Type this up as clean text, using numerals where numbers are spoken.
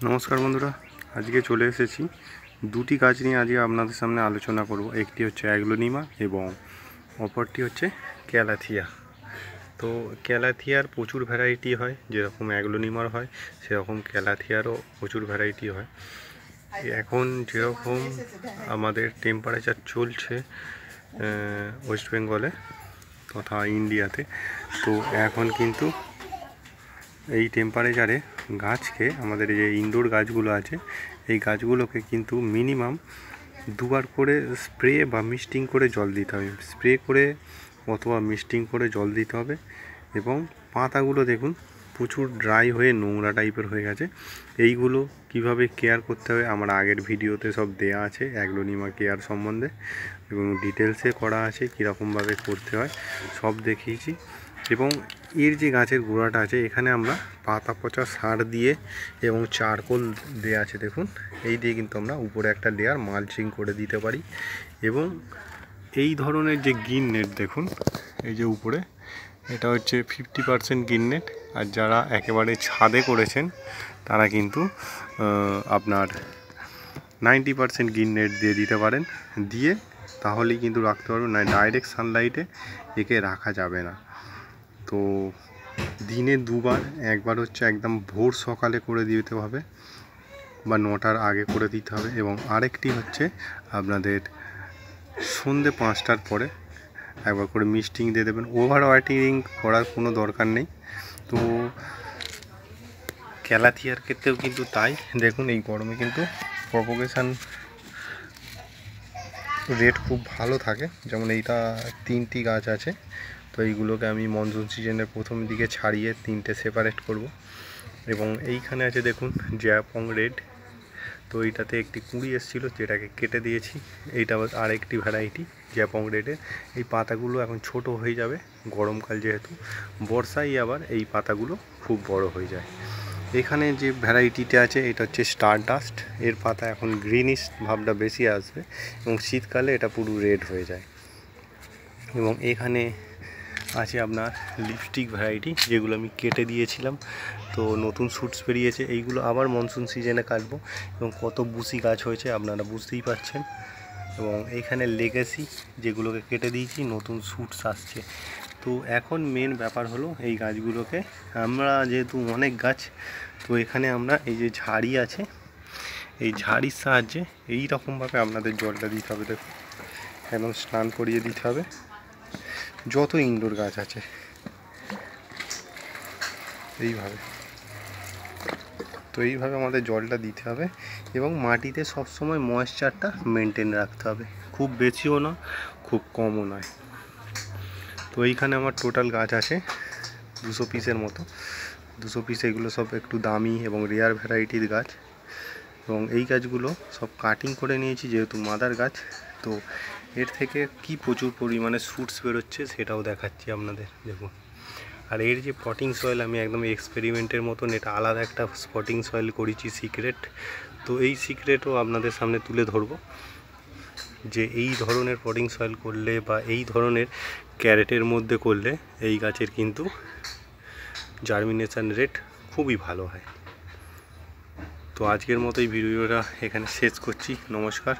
নমস্কার বন্ধুরা, আজকে চলে এসেছি দুটি গাছ নিয়ে। আজকে আপনাদের সামনে আলোচনা করব। একটি হচ্ছে অ্যাগ্লোনিমা এবং অপরটি হচ্ছে ক্যালাথিয়া। তো ক্যালাথিয়ার প্রচুর ভ্যারাইটি হয়, যেরকম অ্যাগ্লোনিমার হয় সেরকম ক্যালাথিয়ারও প্রচুর ভ্যারাইটি হয়। এখন যেরকম আমাদের টেম্পারেচার চলছে ওয়েস্ট বেঙ্গলে তথা ইন্ডিয়াতে, তো এখন কিন্তু এই টেম্পারেচারে গাছকে, আমাদের যে ইনডোর গাছগুলো আছে এই গাছগুলোকে কিন্তু মিনিমাম দুবার করে স্প্রে বা মিস্টিং করে জল দিতে হবে। স্প্রে করে অথবা মিস্টিং করে জল দিতে হবে। এবং পাতাগুলো দেখুন প্রচুর ড্রাই হয়ে নোংরা টাইপের হয়ে গেছে। এইগুলো কিভাবে কেয়ার করতে হবে আমার আগের ভিডিওতে সব দেয়া আছে, অ্যাগ্লোনিমা কেয়ার সম্বন্ধে, এবং ডিটেলসে করা আছে কীরকমভাবে করতে হয় সব দেখিয়েছি। এবং এর যে গাছের গোড়াটা আছে এখানে আমরা পাতা পচা সার দিয়ে এবং চারকোল দেওয়া আছে দেখুন, এই দিয়ে কিন্তু আমরা উপরে একটা লেয়ার মালচিং করে দিতে পারি। এবং এই ধরনের যে গ্রিন নেট দেখুন, এই যে উপরে এটা হচ্ছে 50% গ্রিন নেট। আর যারা একেবারে ছাদে করেছেন তারা কিন্তু আপনার 90% গ্রিন নেট দিয়ে দিতে পারেন। দিয়ে তাহলেই কিন্তু রাখতে পারবেন, না ডাইরেক্ট সানলাইটে একে রাখা যাবে না। তো দিনে দুবার, একবার হচ্ছে একদম ভোর সকালে করে দিতে হবে বা 9টার আগে করে দিতে হবে, এবং আরেকটি হচ্ছে আপনাদের সন্ধ্যে 5টার পরে একবার করে মিস্টিং দিয়ে দেবেন। ওভার ওয়াটারিং করার কোনো দরকার নেই। তো ক্যালাথিয়ার ক্ষেত্রেও কিন্তু তাই। দেখুন এই গরমে কিন্তু প্রপোগেশন রেট খুব ভালো থাকে। যেমন এইটা 3টি গাছ আছে, তো এইগুলোকে আমি মনসুন সিজনের প্রথম দিকে ছাড়িয়ে 3টে সেপারেট করব। এবং এইখানে আছে দেখুন জ্যাপং রেড, তো এইটাতে একটি কুঁড়ি এসেছিলো যেটাকে কেটে দিয়েছি। এইটা আরেকটি ভ্যারাইটি জ্যাপং রেডের। এই পাতাগুলো এখন ছোট হয়ে যাবে গরমকাল যেহেতু, বর্ষায় আবার এই পাতাগুলো খুব বড় হয়ে যায়। এখানে যে ভ্যারাইটিটা আছে এটা হচ্ছে স্টার ডাস্ট। এর পাতা এখন গ্রিনিশ ভাবটা বেশি আসবে এবং শীতকালে এটা পুরো রেড হয়ে যায়। এবং এখানে আছে আপনার লিপস্টিক ভ্যারাইটি, যেগুলো আমি কেটে দিয়েছিলাম, তো নতুন শ্যুটস বেরিয়েছে। এইগুলো আবার মনসুন সিজনে কাটবো। এবং কত বুশি গাছ হয়েছে আপনারা বুঝতেই পারছেন। এবং এইখানে লেগেসি, যেগুলোকে কেটে দিয়েছি, নতুন শ্যুটস আসছে। তো এখন মেন ব্যাপার হলো এই গাছগুলোকে আমরা, যেহেতু অনেক গাছ, তো এখানে আমরা এই যে ঝাড়ি আছে, এই ঝাড়ির সাহায্যে এই রকমভাবে আপনাদের জলটা দিতে হবে দেখুন, এবং স্নান করিয়ে দিতে হবে যত ইনডোর গাছ আছে এইভাবে। তো এইভাবে আমাদের জলটা দিতে হবে এবং মাটিতে সবসময় ময়েশ্চারটা মেনটেন রাখতে হবে, খুব বেশিও না খুব কমও নয়। তো এইখানে আমার টোটাল গাছ আছে 200 পিসের মতো। 200 পিস, এগুলো সব একটু দামি এবং রেয়ার ভ্যারাইটির গাছ। এবং এই গাছগুলো সব কাটিং করে নিয়েছি যেহেতু মাদার গাছ। তো এর থেকে কি প্রচুর পরিমাণে শ্যুটস বেরোচ্ছে সেটাও দেখাচ্ছি আপনাদের দেখুন। আর এর যে পটিং সয়েল, আমি একদম এক্সপেরিমেন্টের মতন এটা আলাদা একটা পটিং সয়েল করেছি সিক্রেট। তো এই সিক্রেটও আপনাদের সামনে তুলে ধরবো যে এই ধরনের পটিং সয়েল করলে বা এই ধরনের ক্যারেটের মধ্যে করলে এই গাছের কিন্তু জার্মিনেশন রেট খুবই ভালো হয়। তো আজকের মতো এই ভিডিওটা এখানে শেষ করছি। নমস্কার।